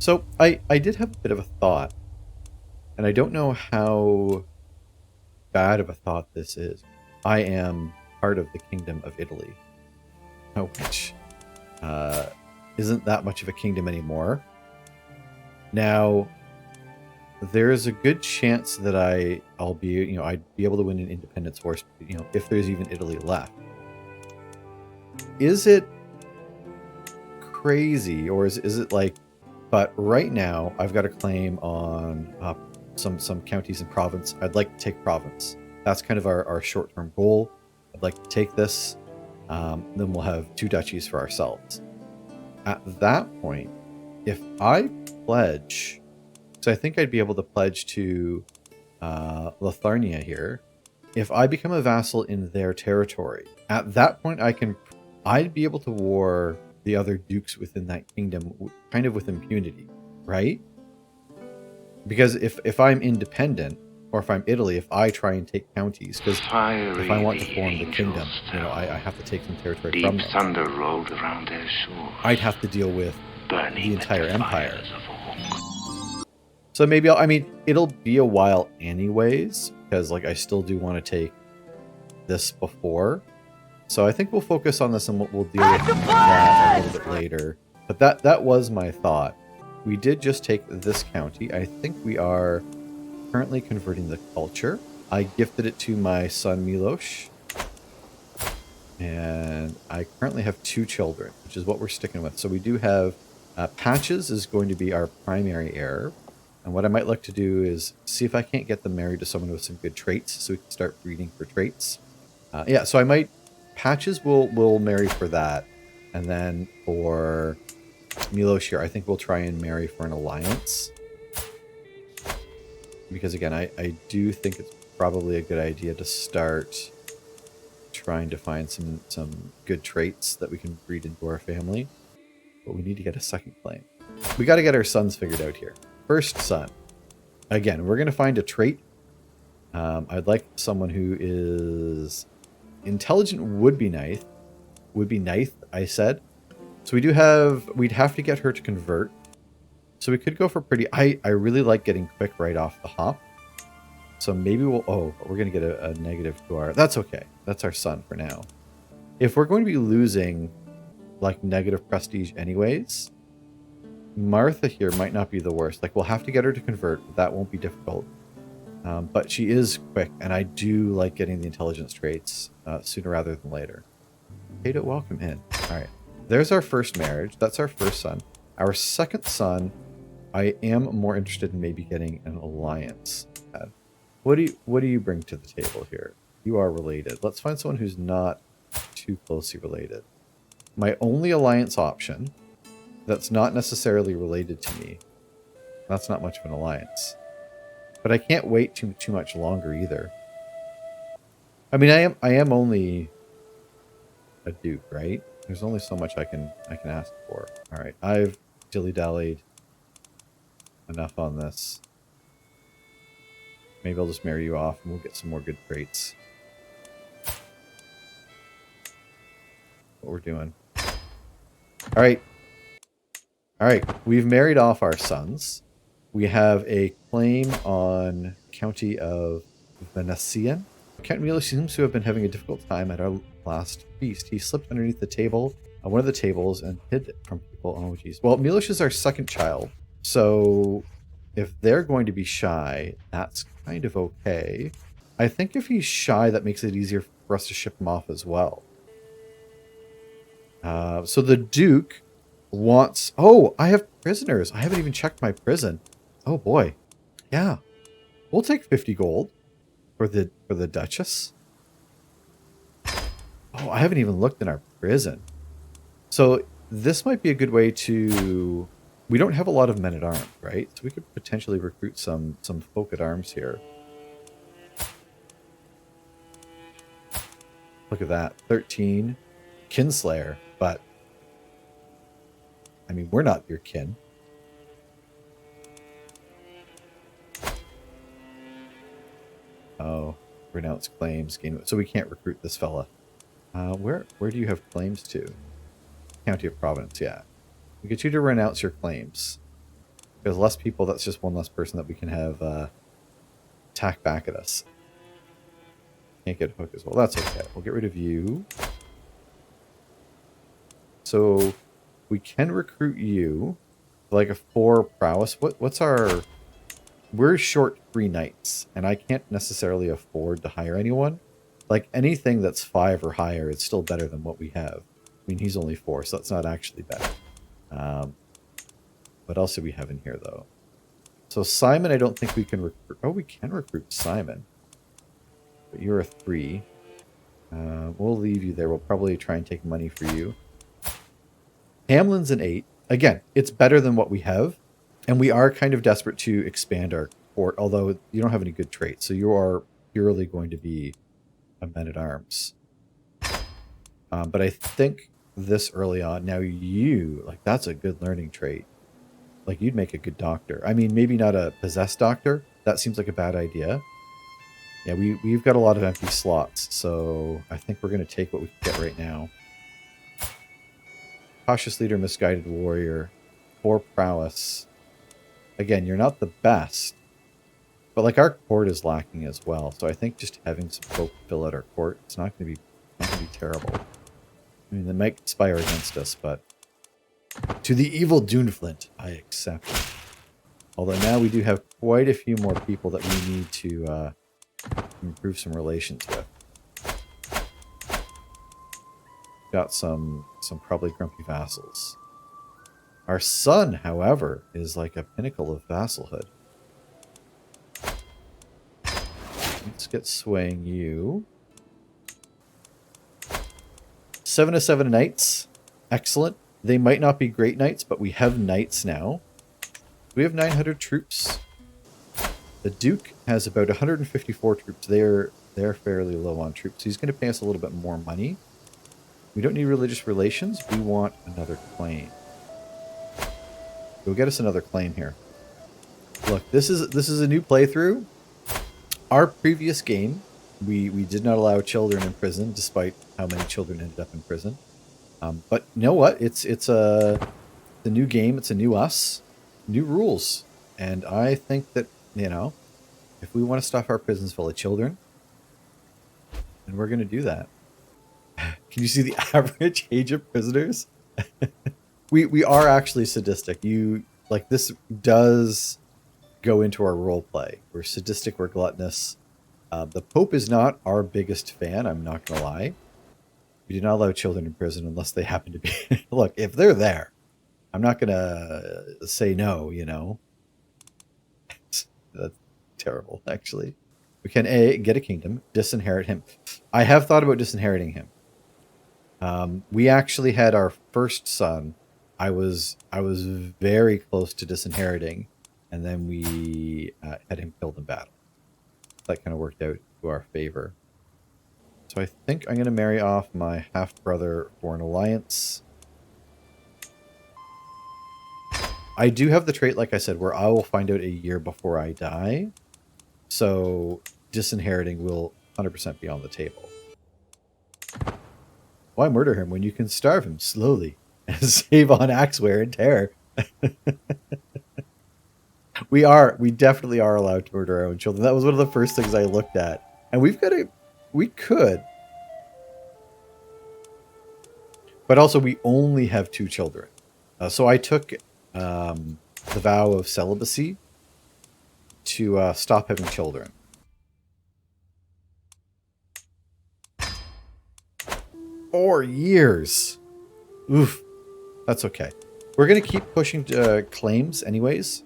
So I did have a bit of a thought, and I don't know how bad of a thought this is. I am part of the Kingdom of Italy, which uh, isn't that much of a kingdom anymore. Now, there's a good chance that I'll be, I'd be able to win an independence war, if there's even Italy left. Is it crazy, or is it like? But right now, I've got a claim on some counties in Provence. I'd like to take Provence. That's kind of our short-term goal. I'd like to take this. Then we'll have 2 duchies for ourselves. At that point, if I pledge, so I think I'd be able to pledge to Lithuania here. If I become a vassal in their territory, at that point I'd be able to war the other dukes within that kingdom kind of with impunity, right? Because if I'm independent, or if I'm Italy, if I try and take counties, because if I want to form the kingdom, I have to take some territory from them. Thunder rolled around their shores. I'd have to deal with Burning the entire empire. of So maybe it'll be a while anyways, because I still do want to take this before. So I think we'll focus on this and we'll deal with that a little bit later. But that was my thought. We did just take this county. I think we are currently converting the culture. I gifted it to my son Milos. And I currently have 2 children, which is what we're sticking with. So we do have Patches is going to be our primary heir. And what I might like to do is see if I can't get them married to someone with some good traits so we can start breeding for traits. So I might... Patches will marry for that. And then for Milos here, I think we'll try and marry for an alliance. Because again, I do think it's probably a good idea to start trying to find some good traits that we can breed into our family. But we need to get a second claim. We got to get our sons figured out here. First son. Again, we're going to find a trait. I'd like someone who is... Intelligent would be nice. I said. So we'd have to get her to convert. So we could go for pretty... I really like getting quick right off the hop. So maybe we're going to get a negative to our... That's okay. That's our son for now. If we're going to be losing, negative prestige anyways, Martha here might not be the worst. We'll have to get her to convert, but that won't be difficult. But she is quick, and I do like getting the intelligence traits sooner rather than later. Cato, welcome in. All right. There's our first marriage. That's our first son. Our second son, I am more interested in maybe getting an alliance. What do you bring to the table here? You are related. Let's find someone who's not too closely related. My only alliance option that's not necessarily related to me. That's not much of an alliance. But I can't wait too much longer either. I mean, I am only a duke, right? There's only so much I can ask for. All right, I've dilly-dallied enough on this. Maybe I'll just marry you off and we'll get some more good traits. What we're doing. All right. We've married off our sons. We have a claim on County of Venetian. Count Milos seems to have been having a difficult time at our last feast. He slipped underneath the table, one of the tables, and hid it from people. Oh, geez. Well, Milos is our second child, so if they're going to be shy, that's kind of okay. I think if he's shy, that makes it easier for us to ship him off as well. So the Duke wants... Oh, I have prisoners. I haven't even checked my prison. Oh boy. Yeah. We'll take 50 gold for the Duchess. Oh, I haven't even looked in our prison. So this might be a good way to... We don't have a lot of men-at-arms, right? So we could potentially recruit some folk-at-arms here. Look at that. 13. Kinslayer. But, I mean, we're not your kin. Oh, renounce claims. So we can't recruit this fella. Where do you have claims to? County of Provence, yeah. We get you to renounce your claims. There's less people, that's just one less person that we can have attack back at us. Can't get hook as well. That's okay. We'll get rid of you. So we can recruit you. Like a 4 prowess. What's our... We're short 3 knights, and I can't necessarily afford to hire anyone. Like, anything that's 5 or higher is still better than what we have. I mean, he's only 4, so that's not actually better. What else do we have in here, though? So Simon, I don't think we can recruit. Oh, we can recruit Simon. But you're a 3. We'll leave you there. We'll probably try and take money for you. Hamlin's an 8. Again, it's better than what we have. And we are kind of desperate to expand our court, although you don't have any good traits. So you are purely going to be a men-at-arms. But I think this early on, now you, like, that's a good learning trait. Like, you'd make a good doctor. I mean, maybe not a possessed doctor. That seems like a bad idea. Yeah, we've got a lot of empty slots, so I think we're going to take what we can get right now. Cautious leader, misguided warrior, 4 prowess. Again, you're not the best, but like our court is lacking as well. So I think just having some folk fill out our court, it's not going to be terrible. I mean, they might conspire against us, but to the evil Duneflint, I accept. Although now we do have quite a few more people that we need to improve some relations with. Got some probably grumpy vassals. Our son, however, is like a pinnacle of vassalhood. Let's get swaying you. 7 of 7 knights. Excellent. They might not be great knights, but we have knights now. We have 900 troops. The Duke has about 154 troops. They're fairly low on troops. So he's going to pay us a little bit more money. We don't need religious relations. We want another claim. Go get us another claim here. Look, this is a new playthrough. Our previous game, we did not allow children in prison, despite how many children ended up in prison. But you know what? It's a new game. It's a new us, new rules, and I think that, you know, if we want to stuff our prisons full of children, then we're going to do that. Can you see the average age of prisoners? We are actually sadistic. Like, this does go into our role play. We're sadistic, we're gluttonous. The Pope is not our biggest fan, I'm not going to lie. We do not allow children in prison unless they happen to be... Look, if they're there, I'm not going to say no, you know. That's terrible, actually. We can, A, get a kingdom, disinherit him. I have thought about disinheriting him. We actually had our first son. I was very close to disinheriting, and then we had him killed in battle. That kind of worked out to our favor. So I think I'm going to marry off my half-brother for an alliance. I do have the trait, like I said, where I will find out a year before I die. So disinheriting will 100% be on the table. Why murder him when you can starve him slowly and save on axe wear and tear? We definitely are allowed to murder our own children. That was one of the first things I looked at. And we could. But also we only have 2 children. So I took the vow of celibacy to stop having children. Four years. Oof. That's okay. We're going to keep pushing claims anyways.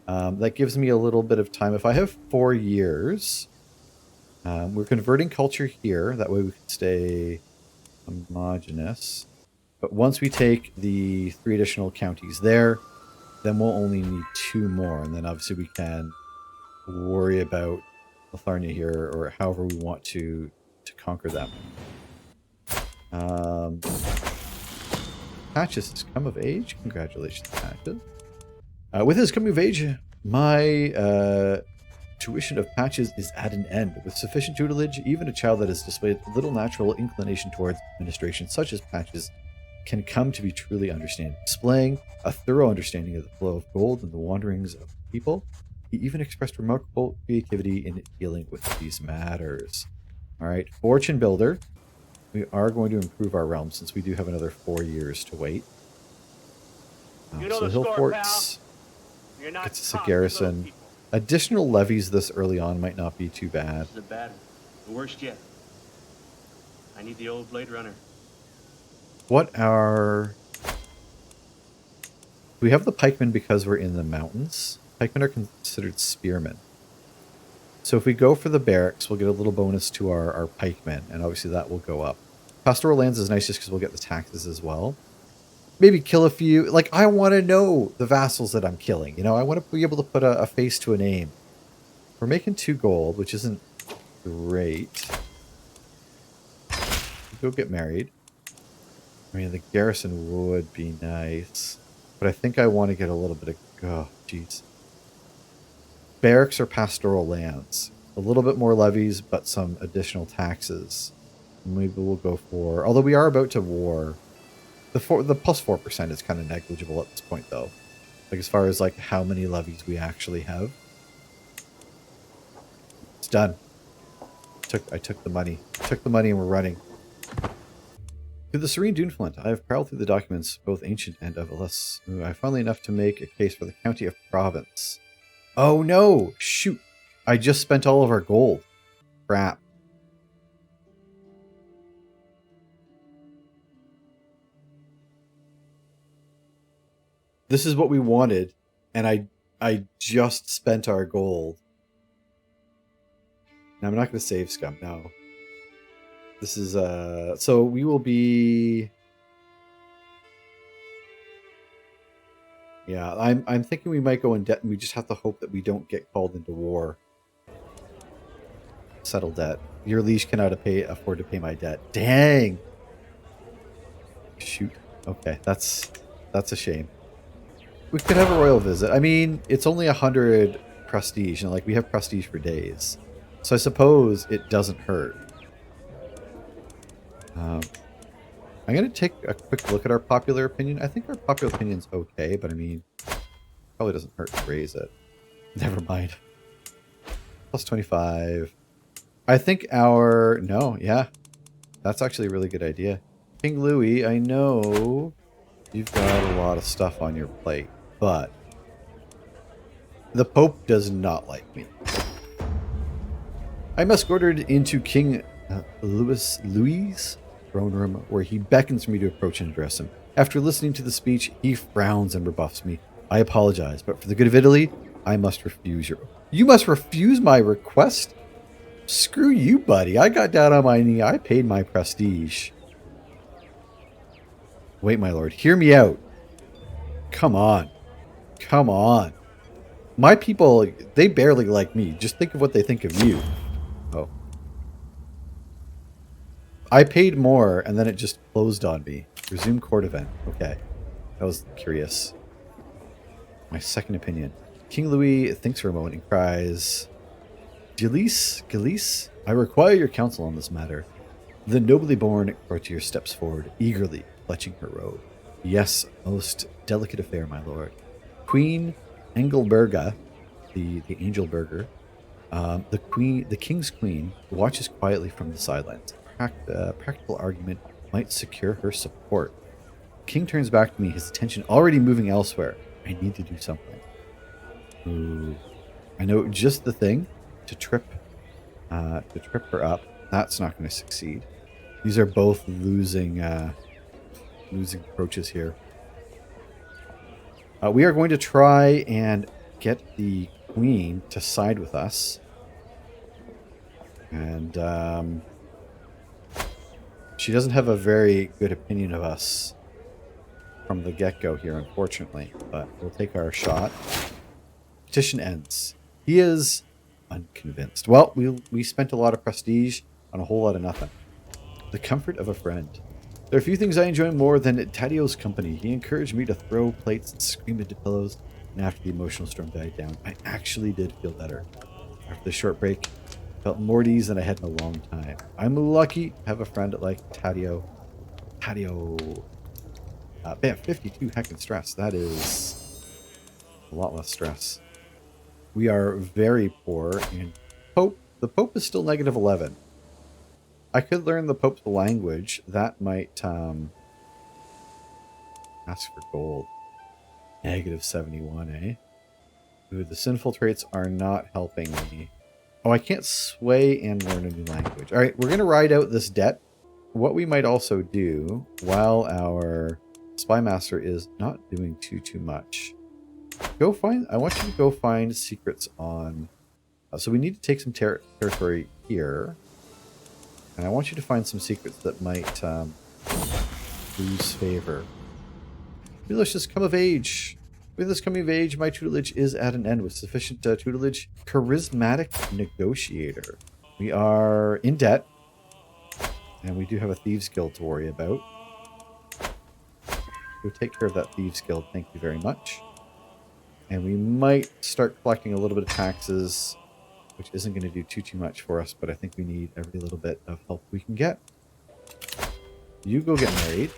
That gives me a little bit of time. If I have 4 years, we're converting culture here. That way we can stay homogenous. But once we take the 3 additional counties there, then we'll only need 2 more. And then obviously we can worry about Litharnia here, or however we want to conquer them. Patches has come of age. Congratulations, Patches. With his coming of age, my tuition of Patches is at an end. With sufficient tutelage, even a child that has displayed little natural inclination towards administration, such as Patches, can come to be truly understanding, displaying a thorough understanding of the flow of gold and the wanderings of people. He even expressed remarkable creativity in dealing with these matters. All right, Fortune Builder. We are going to improve our realm since we do have another 4 years to wait. So Hillforts gets us a garrison. Additional levies this early on might not be too bad. This is a bad one. The worst yet. I need the old Blade Runner. What are... We have the pikemen because we're in the mountains. Pikemen are considered spearmen. So if we go for the barracks, we'll get a little bonus to our pikemen, and obviously that will go up. Pastoral lands is nice just because we'll get the taxes as well. Maybe kill a few. Like, I want to know the vassals that I'm killing. You know, I want to be able to put a face to a name. We're making 2 gold, which isn't great. Go get married. I mean, the garrison would be nice. But I think I want to get a little bit of... Oh, jeez. Barracks or pastoral lands. A little bit more levies, but some additional taxes. Maybe we'll go for... Although we are about to war... The plus 4% is kind of negligible at this point, though. Like, as far as, like, how many levies we actually have. It's done. I took the money. Took the money and we're running. To the Serene Duneflint, I have prowled through the documents, both ancient and of less. I found enough to make a case for the county of Provence. Oh no! Shoot! I just spent all of our gold. Crap. This is what we wanted, and I just spent our gold. Now, I'm not going to save scum, no. This is, so we will be... Yeah, I'm thinking we might go in debt, and we just have to hope that we don't get called into war. Settle debt. Your liege cannot afford to pay my debt. Dang! Shoot. Okay, that's a shame. We could have a royal visit. I mean, it's only 100 prestige, and like we have prestige for days. So I suppose it doesn't hurt. I'm going to take a quick look at our popular opinion. I think our popular opinion's okay, but I mean, probably doesn't hurt to raise it. Never mind. Plus 25. I think our... No, yeah. That's actually a really good idea. King Louis, I know you've got a lot of stuff on your plate, but the Pope does not like me. I'm escorted into King Louis' throne room, where he beckons me to approach and address him. After listening to the speech, he frowns and rebuffs me. I apologize, but for the good of Italy, I must refuse your... You must refuse my request? Screw you, buddy. I got down on my knee. I paid my prestige. Wait, my lord. Hear me out. Come on. Come on. My people, they barely like me. Just think of what they think of you. Oh. I paid more, and then it just closed on me. Resume court event. Okay. That was curious. My second opinion. King Louis thinks for a moment and cries, Gilles, I require your counsel on this matter. The nobly born courtier steps forward, eagerly clutching her robe. Yes, most delicate affair, my lord. Queen Engelberga, the angel burger, the king's queen, watches quietly from the sidelines. Practical argument might secure her support. The king turns back to me, his attention already moving elsewhere. I need to do something. Ooh. I know just the thing to trip her up. That's not going to succeed. These are both losing approaches here. We are going to try and get the queen to side with us. And she doesn't have a very good opinion of us from the get-go here, unfortunately. But we'll take our shot. Petition ends. He is unconvinced. Well, we spent a lot of prestige on a whole lot of nothing. The comfort of a friend. There are few things I enjoy more than Taddeo's company. He encouraged me to throw plates and scream into pillows, and after the emotional storm died down, I actually did feel better. After the short break, I felt more at ease than I had in a long time. I'm lucky to have a friend like Taddeo. Taddeo. Bam, 52 heckin' stress. That is a lot less stress. We are very poor. And Pope, the Pope is still negative 11. I could learn the Pope's language. That might ask for gold. Negative 71, eh? Ooh, the sinful traits are not helping me. Oh, I can't sway and learn a new language. All right, we're going to ride out this debt. What we might also do, while our spy master is not doing too much, I want you to go find secrets on... so we need to take some territory here. And I want you to find some secrets that might lose favor. Maybe let's just come of age. With this coming of age, my tutelage is at an end with sufficient tutelage. Charismatic negotiator. We are in debt. And we do have a Thieves Guild to worry about. We'll take care of that Thieves Guild, thank you very much. And we might start collecting a little bit of taxes, which isn't going to do too much for us, but I think we need every little bit of help we can get. You go get married.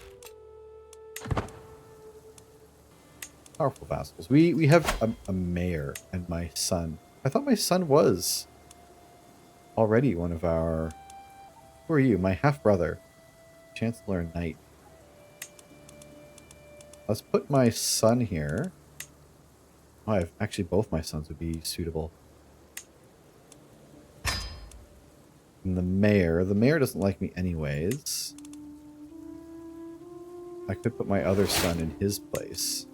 Powerful vassals. We have a mayor and my son. I thought my son was already one of our... Who are you? My half-brother. Chancellor Knight. Let's put my son here. Oh, actually, both my sons would be suitable. And the mayor. The mayor doesn't like me anyways. I could put my other son in his place.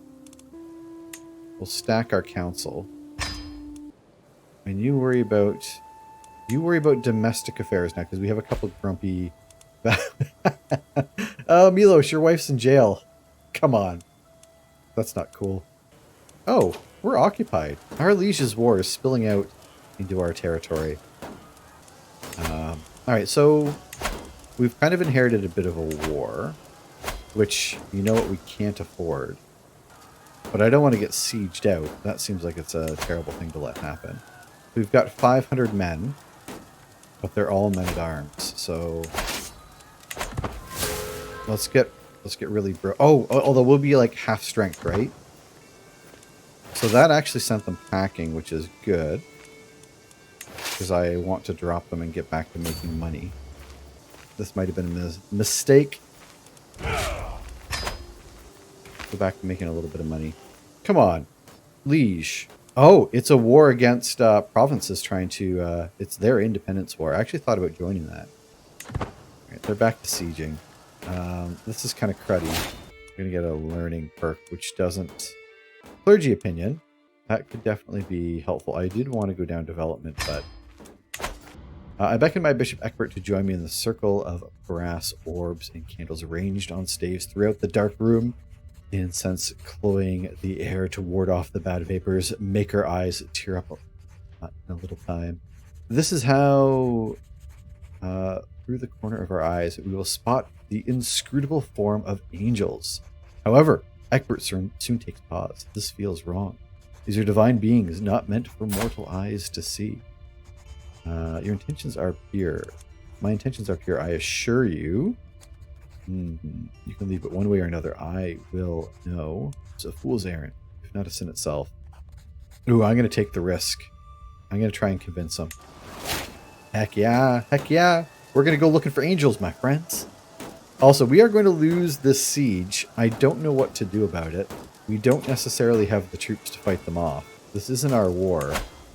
We'll stack our council. And you worry about domestic affairs now, because we have a couple grumpy... Oh, Milos, your wife's in jail. Come on. That's not cool. Oh, we're occupied. Our liege's war is spilling out into our territory. Alright, so we've kind of inherited a bit of a war, which, you know what, we can't afford. But I don't want to get sieged out. That seems like it's a terrible thing to let happen. We've got 500 men, but they're all men-at-arms, so let's get really although we'll be like half strength, right? So that actually sent them packing, which is good, because I want to drop them and get back to making money. This might have been a mistake. Go back to making a little bit of money. Come on, liege. Oh, it's a war against provinces trying to... it's their independence war. I actually thought about joining that. Alright, they're back to sieging. This is kind of cruddy. We're going to get a learning perk, which doesn't... Clergy opinion. That could definitely be helpful. I did want to go down development, but... I beckoned my Bishop Eckbert to join me in the circle of brass orbs and candles arranged on staves throughout the dark room. The incense cloying the air to ward off the bad vapors, make our eyes tear up in a little time. This is how, through the corner of our eyes, we will spot the inscrutable form of angels. However, Eckbert soon takes pause. This feels wrong. These are divine beings not meant for mortal eyes to see. Your intentions are pure. My intentions are pure, I assure you. You can leave it one way or another. I will know. It's a fool's errand, if not a sin itself. Ooh, I'm going to take the risk. I'm going to try and convince them. Heck yeah. Heck yeah. We're going to go looking for angels, my friends. Also, we are going to lose this siege. I don't know what to do about it. We don't necessarily have the troops to fight them off. This isn't our war.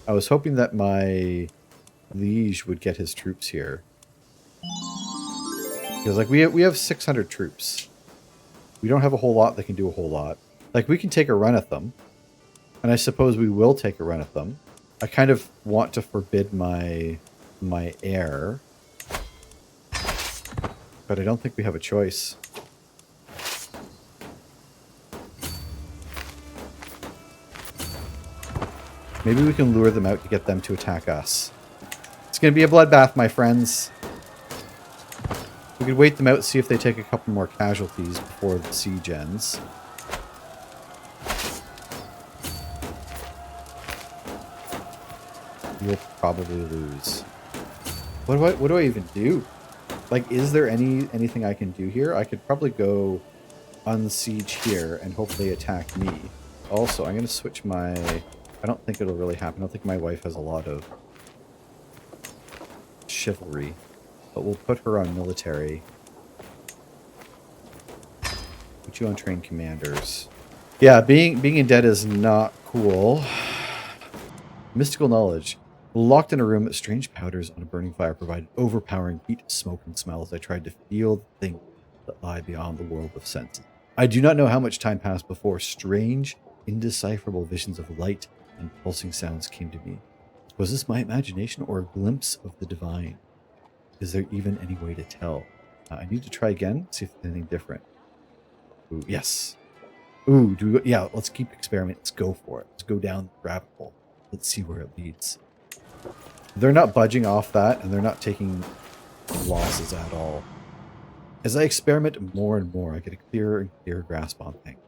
I was hoping that my liege would get his troops here. Because, like, we have 600 troops. We don't have a whole lot that can do a whole lot. Like, we can take a run at them. And I suppose we will take a run at them. I kind of want to forbid my heir. But I don't think we have a choice. Maybe we can lure them out to get them to attack us. It's going to be a bloodbath, my friends. We could wait them out, see if they take a couple more casualties before the siege ends. You'll probably lose. What do I even do? Like, is there anything I can do here? I could probably go unsiege here and hope they attack me. Also, I'm going to switch my... I don't think it'll really happen. I don't think my wife has a lot of chivalry. But we'll put her on military. Put you on trained commanders. Yeah, being in debt is not cool. Mystical knowledge. Locked in a room, strange powders on a burning fire provided overpowering heat, smoke, and smell as I tried to feel the things that lie beyond the world of sense. I do not know how much time passed before strange, indecipherable visions of light and pulsing sounds came to me. Was this my imagination or a glimpse of the divine? Is there even any way to tell? I need to try again, see if there's anything different. Ooh, yes. Ooh, yeah, let's keep experimenting. Let's go for it. Let's go down the rabbit hole. Let's see where it leads. They're not budging off that, and they're not taking losses at all. As I experiment more and more, I get a clearer and clearer grasp on things.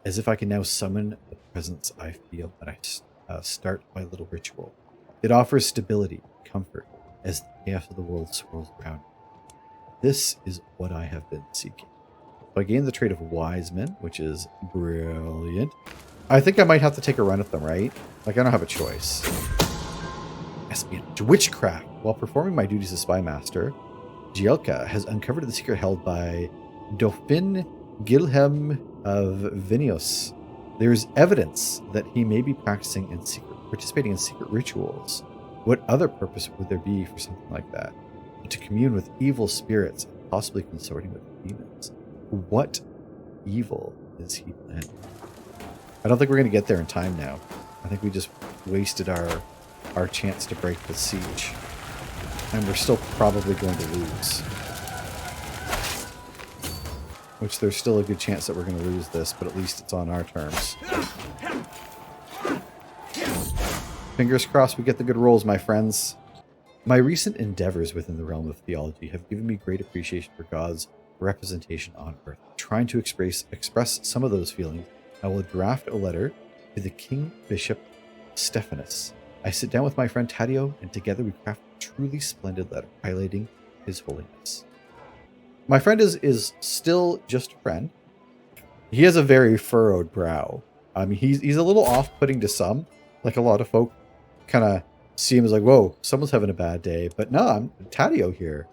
As if I can now summon the presence I feel when I start my little ritual. It offers stability, comfort, as the chaos of the world swirls around me. This is what I have been seeking. So I gained the trait of wise men, which is brilliant. I think I might have to take a run at them, right? Like, I don't have a choice. Espionage. Witchcraft. While performing my duties as spy master, Gielka has uncovered the secret held by Dauphin Guilhem of Vinios. There is evidence that he may be participating in secret rituals. What other purpose would there be for something like that? To commune with evil spirits, possibly consorting with demons. What evil is he planning? I don't think we're going to get there in time now. I think we just wasted our chance to break the siege. And we're still probably going to lose. Which there's still a good chance that we're going to lose this, but at least it's on our terms. Fingers crossed we get the good rolls, my friends. My recent endeavors within the realm of theology have given me great appreciation for God's representation on earth. Trying to express some of those feelings, I will draft a letter to the King Bishop Stephanus. I sit down with my friend Taddeo, and together we craft a truly splendid letter highlighting His Holiness. My friend is still just a friend. He has a very furrowed brow. I mean, he's a little off-putting to some. Like, a lot of folk kind of see him as like, whoa, someone's having a bad day. But no, I'm Taddeo here.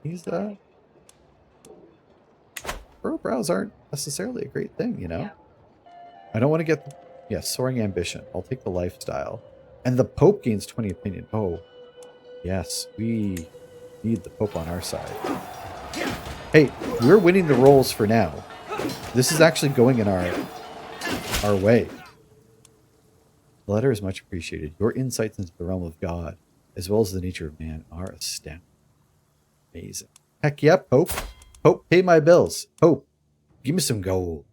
He's furrowed brows aren't necessarily a great thing, you know? Yeah. I don't want to get... Yeah, soaring ambition. I'll take the lifestyle. And the Pope gains 20 opinion. Oh, yes, we need the Pope on our side. Hey, we're winning the rolls for now. This is actually going in our way. The letter is much appreciated. Your insights into the realm of God, as well as the nature of man, are astounding. Amazing. Heck yeah, Pope. Pope, pay my bills. Pope, give me some gold.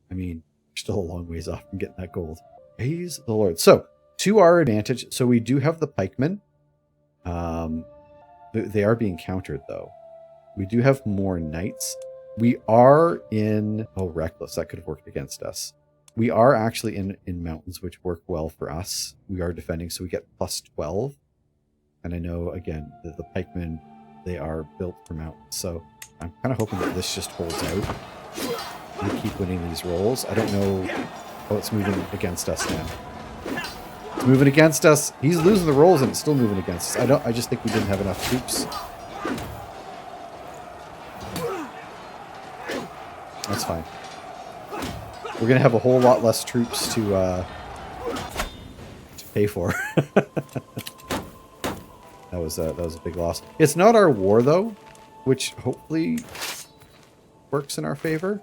I mean, we're still a long ways off from getting that gold. Praise the Lord. So, to our advantage, so we do have the pikemen. They are being countered, though. We do have more knights. We are in... Oh, reckless. That could have worked against us. We are actually in mountains, which work well for us. We are defending, so we get plus 12. And I know, again, the pikemen, they are built for mountains. So I'm kind of hoping that this just holds out. We keep winning these rolls. I don't know... Oh, it's moving against us now. It's moving against us. He's losing the rolls and it's still moving against us. I just think we didn't have enough troops. That's fine. We're gonna have a whole lot less troops to pay for. That was a big loss. It's not our war though, which hopefully works in our favor.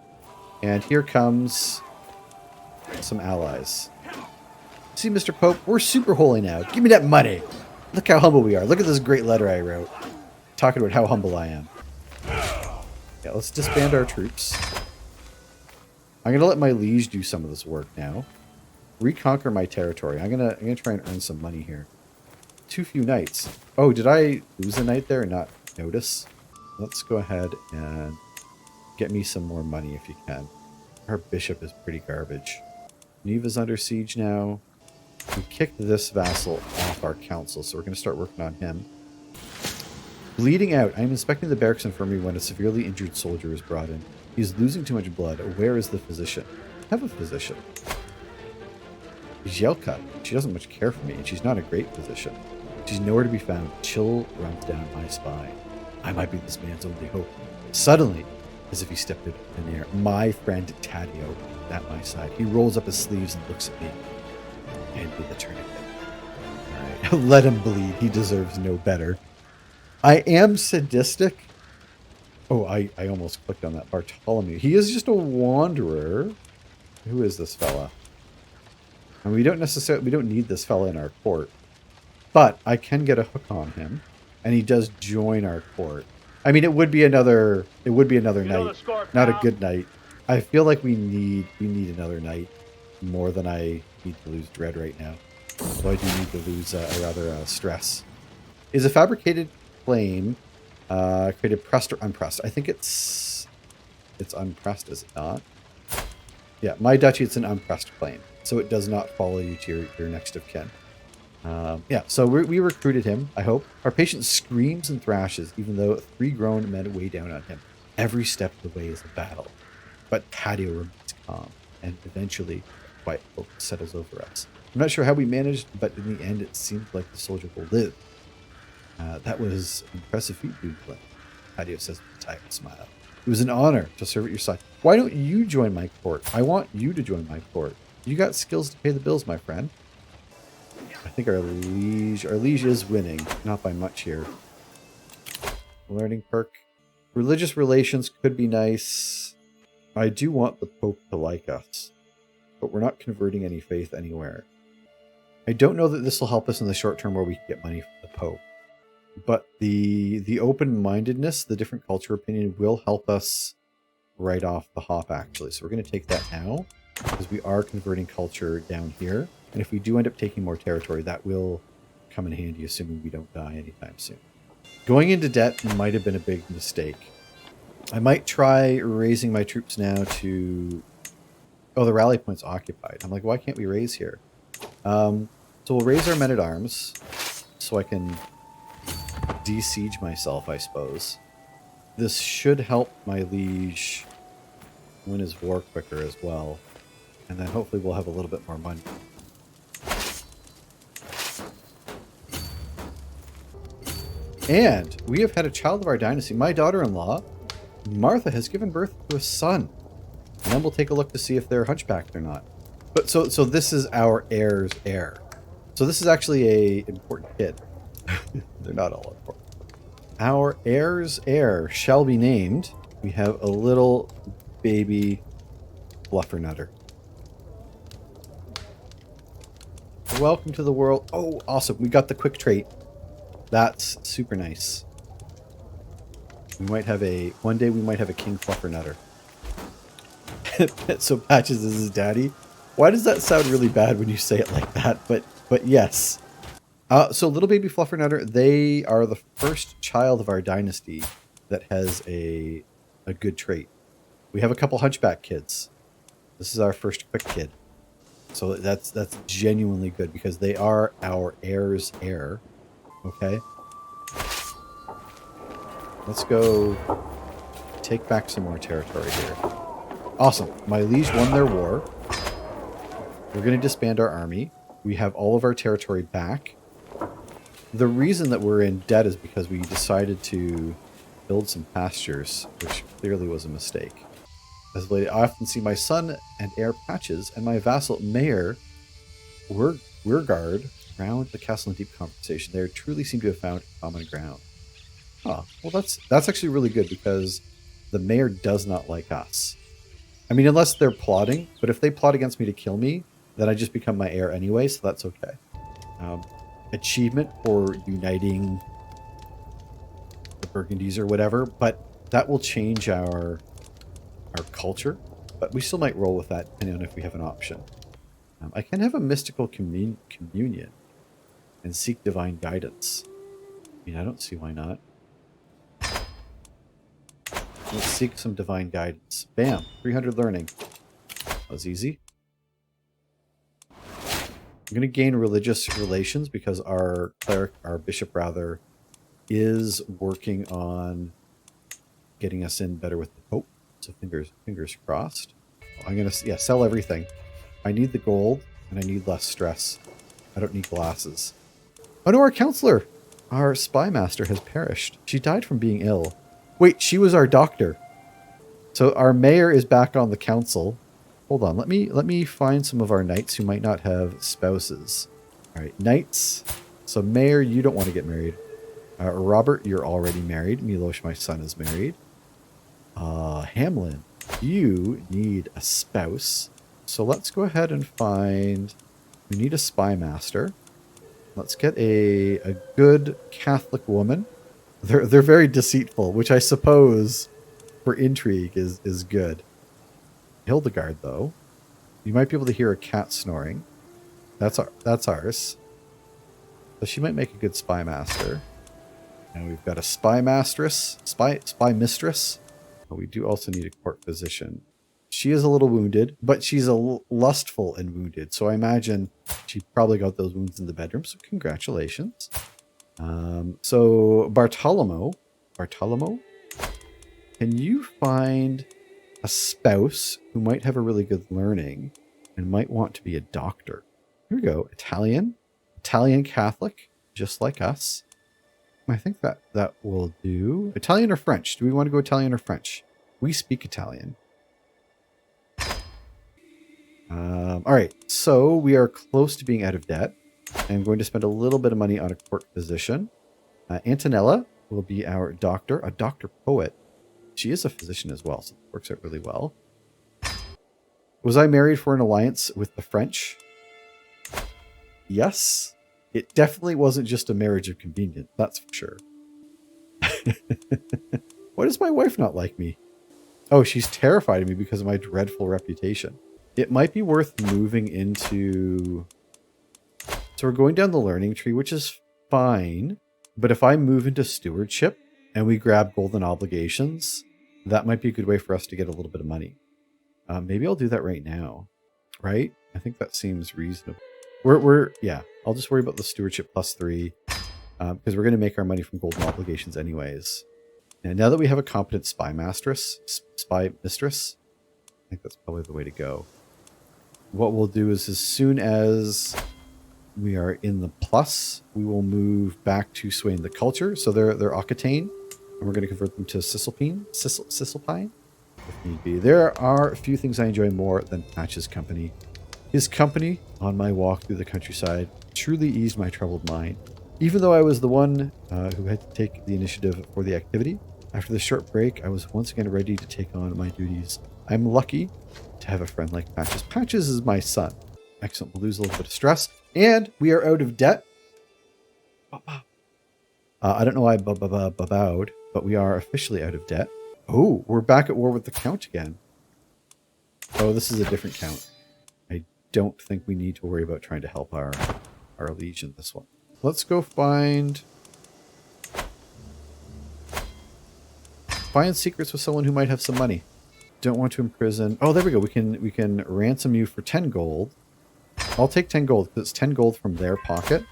And here comes some allies. See, Mr. Pope, we're super holy now. Give me that money. Look how humble we are. Look at this great letter I wrote. Talking about how humble I am. Yeah, let's disband our troops. I'm gonna let my liege do some of this work now. Reconquer my territory. I'm gonna try and earn some money here. Too few knights. Oh, did I lose a knight there and not notice? Let's go ahead and get me some more money if you can. Our bishop is pretty garbage. Neva's under siege now. We kicked this vassal off our council, so we're going to start working on him. Bleeding out. I am inspecting the barracks infirmary when a severely injured soldier is brought in. He is losing too much blood. Where is the physician? I have a physician. Jelka. She doesn't much care for me, and she's not a great physician. She's nowhere to be found. Chill runs down my spine. I might be this man's only hope. Suddenly, as if he stepped out of thin air, my friend Taddeo at my side. He rolls up his sleeves and looks at me. Hand me the tourniquet. All right, let him bleed. He deserves no better. I am sadistic. Oh, I almost clicked on that. Bartholomew. He is just a wanderer. Who is this fella? And we don't need this fella in our court. But I can get a hook on him. And he does join our court. I mean, it would be another night. Not a good night. I feel like we need another night more than I need to lose dread right now. So I do need to lose, stress. Is a fabricated flame created pressed or unpressed? I think it's unpressed, is it not? Yeah, my duchy, it's an unpressed flame. So it does not follow you to your next of kin. Yeah, so we recruited him, I hope. Our patient screams and thrashes, even though 3 grown men weigh down on him. Every step of the way is a battle. But Taddeo remains calm, and eventually quiet hope settles over us. I'm not sure how we managed, but in the end, it seemed like the soldier will live. That was an impressive feat, Duke. Taddeo says with a tired smile. It was an honor to serve at your side. Why don't you join my court? I want you to join my court. You got skills to pay the bills, my friend. I think our liege is winning, not by much here. Learning perk. Religious relations could be nice. I do want the Pope to like us, but we're not converting any faith anywhere. I don't know that this will help us in the short term where we can get money from the Pope, but the open-mindedness, the different culture opinion will help us right off the hop, actually. So we're going to take that now, because we are converting culture down here. And if we do end up taking more territory, that will come in handy, assuming we don't die anytime soon. Going into debt might have been a big mistake. I might try raising my troops now to... Oh, the rally point's occupied. I'm like, why can't we raise here? So we'll raise our men-at-arms so I can de-siege myself, I suppose. This should help my liege win his war quicker as well. And then hopefully we'll have a little bit more money. And we have had a child of our dynasty. My daughter-in-law, Martha, has given birth to a son. And then we'll take a look to see if they're hunchbacked or not. But so this is our heir's heir. So this is actually a important kid. They're not all important. Our heir's heir shall be named. We have a little baby fluffernutter. Welcome to the world. Oh, awesome. We got the quick trait. That's super nice. One day we might have a king fluffernutter. So Patches is his daddy. Why does that sound really bad when you say it like that? But yes. So little baby fluffernutter, they are the first child of our dynasty that has a good trait. We have a couple hunchback kids. This is our first quick kid. So that's genuinely good because they are our heir's heir. Okay. Let's go take back some more territory here. Awesome. My liege won their war. We're going to disband our army. We have all of our territory back. The reason that we're in debt is because we decided to build some pastures, which clearly was a mistake. As late, I often see my son and heir Patches and my vassal Mayor Weirgard round the castle in deep conversation. They truly seem to have found common ground. Huh. Well, that's actually really good because the mayor does not like us. I mean, unless they're plotting, but if they plot against me to kill me, then I just become my heir anyway, so that's okay. Achievement for uniting the Burgundies or whatever, but that will change our culture, but we still might roll with that depending on if we have an option. I can have a mystical communion and seek divine guidance. I mean, I don't see why not. Let's seek some divine guidance. Bam! 300 learning. That was easy. I'm going to gain religious relations because our cleric, our bishop rather, is working on getting us in better with the Pope. So fingers crossed. I'm going to sell everything. I need the gold and I need less stress. I don't need glasses. Oh no, our counselor, our spy master has perished. She died from being ill. Wait, she was our doctor. So our mayor is back on the council. Hold on, let me find some of our knights who might not have spouses. All right, knights. So mayor, you don't want to get married. Robert, you're already married. Milosh, my son, is married. Hamlin, you need a spouse. So let's go ahead and find... We need a spy master. Let's get a good Catholic woman. They're very deceitful, which I suppose for intrigue is good. Hildegard, though. You might be able to hear a cat snoring. That's ours. So she might make a good spy master. And we've got a spy mistress. We do also need a court physician. She is a little wounded, but she's lustful and wounded. So I imagine she probably got those wounds in the bedroom. So congratulations. So Bartolomeo, can you find a spouse who might have a really good learning and might want to be a doctor? Here we go. Italian Catholic, just like us. I think that will do. Italian or French? Do we want to go Italian or French? We speak Italian. All right, so we are close to being out of debt. I'm going to spend a little bit of money on a court physician. Antonella will be our doctor, a doctor poet. She is a physician as well, so it works out really well. Was I married for an alliance with the French? Yes. It definitely wasn't just a marriage of convenience, that's for sure. Why does my wife not like me? Oh, she's terrified of me because of my dreadful reputation. It might be worth moving into... So we're going down the learning tree, which is fine. But if I move into stewardship and we grab golden obligations, that might be a good way for us to get a little bit of money. Maybe I'll do that right now, right? I think that seems reasonable. Yeah, I'll just worry about the stewardship +3 because we're going to make our money from golden obligations anyways. And now that we have a competent spy mistress, I think that's probably the way to go. What we'll do is as soon as we are in the plus, we will move back to swaying the culture. So they're Octane, and we're going to convert them to Cisalpine, if need be. There are a few things I enjoy more than Patch's company. His company on my walk through the countryside truly eased my troubled mind. Even though I was the one who had to take the initiative for the activity, after the short break, I was once again ready to take on my duties. I'm lucky to have a friend like Patches. Patches is my son. Excellent. We'll lose a little bit of stress. And we are out of debt. I don't know why I bowed, but we are officially out of debt. Oh, we're back at war with the Count again. Oh, this is a different Count. I don't think we need to worry about trying to help our liege in this one. Let's go find secrets with someone who might have some money. Don't want to imprison. Oh, there we go. We can ransom you for 10 gold. I'll take 10 gold because it's 10 gold from their pocket.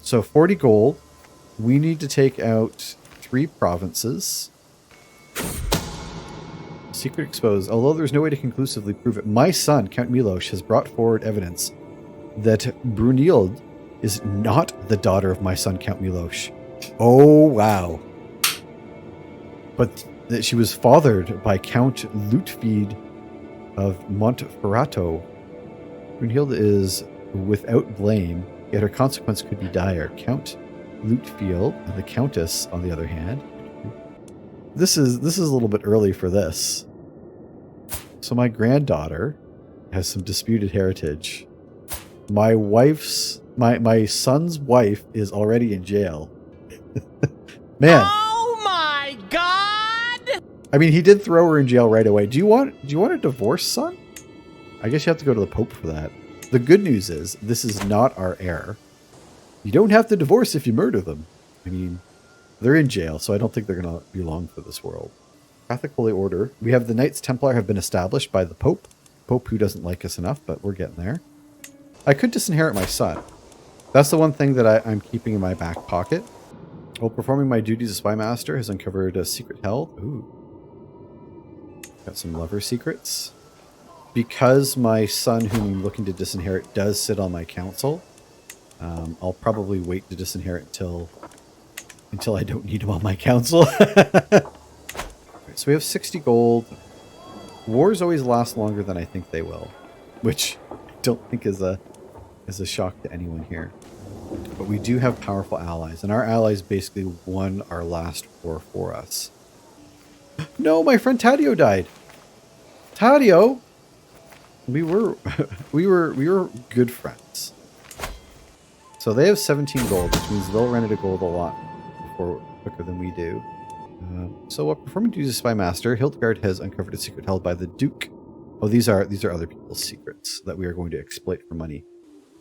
So 40 gold. We need to take out 3 provinces. Secret exposed. Although there's no way to conclusively prove it, my son, Count Milosh, has brought forward evidence that Brunhild is not the daughter of my son, Count Milosh. Oh, wow. But that she was fathered by Count Lutfeed of Montferrato. Brunhild is without blame, yet her consequence could be dire. Count Lutfield, and the Countess, on the other hand. This is a little bit early for this. So my granddaughter has some disputed heritage. My son's wife is already in jail. Man. Oh my god! I mean, he did throw her in jail right away. Do you want a divorce, son? I guess you have to go to the Pope for that. The good news is, this is not our heir. You don't have to divorce if you murder them. I mean, they're in jail, so I don't think they're going to be long for this world. Catholic Holy Order. We have the Knights Templar have been established by the Pope. Pope who doesn't like us enough, but we're getting there. I could disinherit my son. That's the one thing that I'm keeping in my back pocket. While performing my duties as spy master, has uncovered a secret held. Ooh. Got some lover secrets. Because my son, whom I'm looking to disinherit, does sit on my council, I'll probably wait to disinherit until I don't need him on my council. Right, so we have 60 gold. Wars always last longer than I think they will, which I don't think is a shock to anyone here. But we do have powerful allies, and our allies basically won our last war for us. No, my friend Taddeo died. Taddeo, we were good friends. So they have 17 gold, which means they'll run out of gold a lot quicker than we do. So while performing duties as spy master, Hildegard has uncovered a secret held by the Duke. Oh, these are other people's secrets that we are going to exploit for money.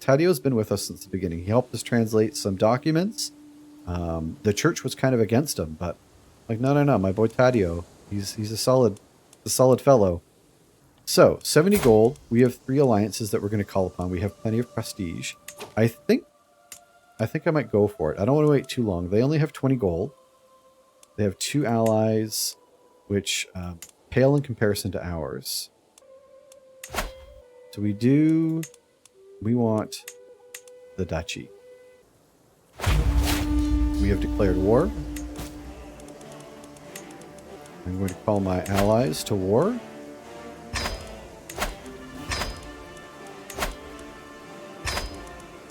Taddeo's been with us since the beginning. He helped us translate some documents. The church was kind of against him, but like, no, my boy Taddeo, he's a solid fellow. So 70 gold. We have 3 alliances that we're going to call upon. We have plenty of prestige. I think I might go for it. I don't want to wait too long. They only have 20 gold. They have 2 allies, which pale in comparison to ours. So we want the duchy. We have declared war. I'm going to call my allies to war.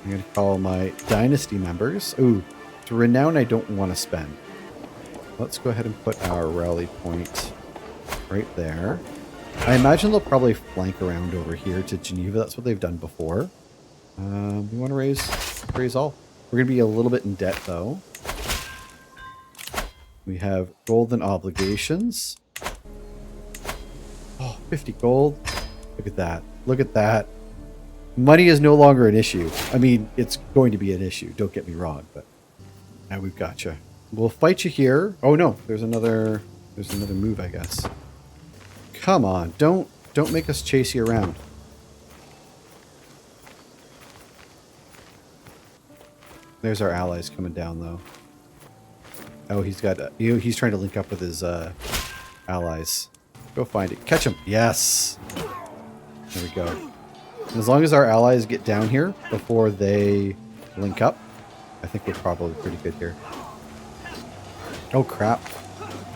I'm going to call my dynasty members. Ooh, to renown I don't want to spend. Let's go ahead and put our rally point right there. I imagine they'll probably flank around over here to Geneva. That's what they've done before. We want to raise all. We're going to be a little bit in debt, though. We have golden obligations. Oh, 50 gold. Look at that. Look at that. Money is no longer an issue. I mean, it's going to be an issue. Don't get me wrong, but now we've got you. We'll fight you here. Oh no, there's another move, I guess. Come on, don't make us chase you around. There's our allies coming down, though. Oh, he's got he's trying to link up with his allies. Go find it. Catch him. Yes. There we go. And as long as our allies get down here before they link up, I think we're probably pretty good here. Oh crap.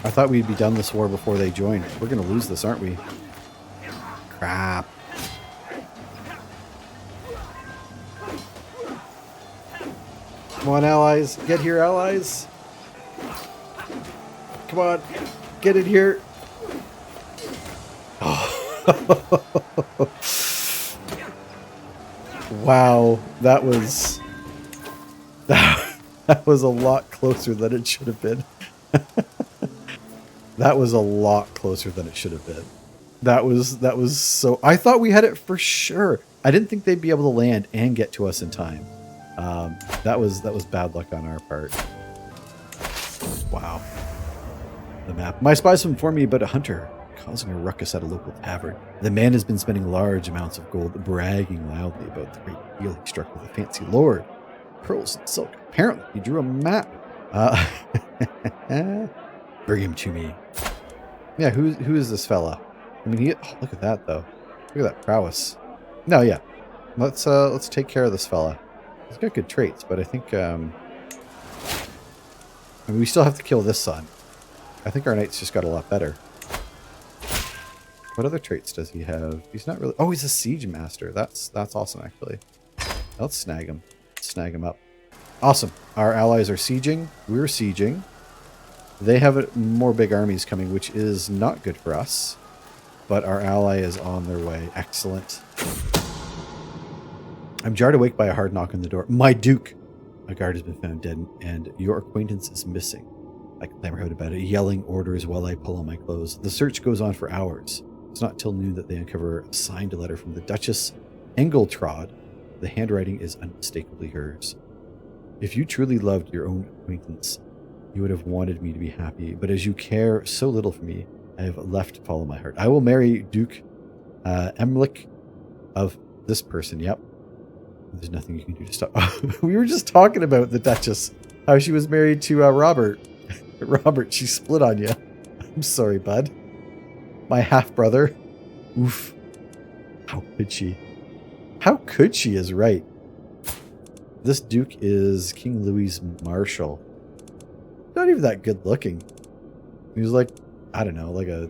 I thought we'd be done this war before they join. We're going to lose this, aren't we? Crap. Come on, allies. Get here, allies. Come on. Get in here. Oh. Wow. That was a lot closer than it should have been. That was a lot closer than it should have been. That was so... I thought we had it for sure. I didn't think they'd be able to land and get to us in time. That was bad luck on our part. Wow. The map. My spies informed me about a hunter causing a ruckus at a local tavern. The man has been spending large amounts of gold, bragging loudly about the great deal he struck with a fancy lord. Pearls and silk. Apparently, he drew a map. Bring him to me. Yeah, who is this fella? I mean, look at that though. Look at that prowess. No, yeah. Let's take care of this fella. He's got good traits, but I think I mean, we still have to kill this son. I think our knight's just got a lot better. What other traits does he have? He's not really... Oh, he's a siege master. That's awesome, actually. Let's snag him. Snag him up. Awesome. Our allies are sieging. We're sieging. They have more big armies coming, which is not good for us. But our ally is on their way. Excellent. I'm jarred awake by a hard knock on the door. My duke! A guard has been found dead, and your acquaintance is missing. I clamor out about it, yelling orders while I pull on my clothes. The search goes on for hours. It's not till noon that they uncover a signed letter from the Duchess Engeltrod. The handwriting is unmistakably hers. If you truly loved your own acquaintance, you would have wanted me to be happy, but as you care so little for me, I have left to follow my heart. I will marry Duke Emlich of this person. Yep. There's nothing you can do to stop. We were just talking about the Duchess. how she was married to Robert. Robert, she split on you. I'm sorry, bud. My half-brother. Oof. How could she? How could she is right. This Duke is King Louis's Marshal. Not even that good looking. He was like, I don't know, like a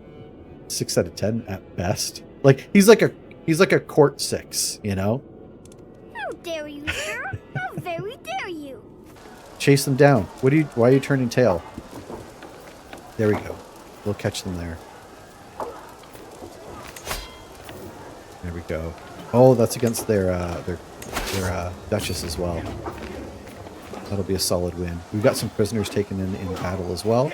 6 out of 10 at best. Like he's like a court 6, you know? How dare you, sir? How very dare you? Chase them down. Why are you turning tail? There we go. We'll catch them there. There we go. Oh, that's against their Duchess as well. That'll be a solid win. We've got some prisoners taken in battle as well.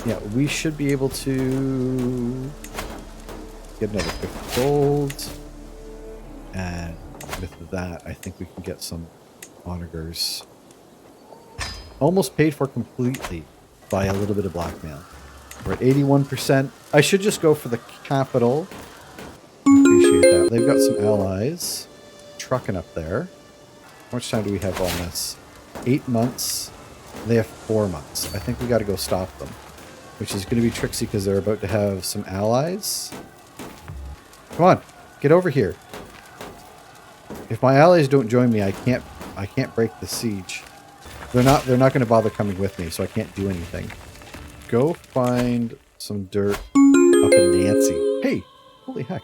Yeah, we should be able to get another 50 gold. And with that, I think we can get some onagers. Almost paid for completely by a little bit of blackmail. We're at 81%. I should just go for the capital. Appreciate that. They've got some allies trucking up there. How much time do we have on this? 8 months. They have 4 months. I think we got to go stop them, which is going to be tricksy because they're about to have some allies. Come on, get over here. If my allies don't join me, I can't break the siege. They're not going to bother coming with me, so I can't do anything. Go find some dirt up in Nancy. Hey, holy heck.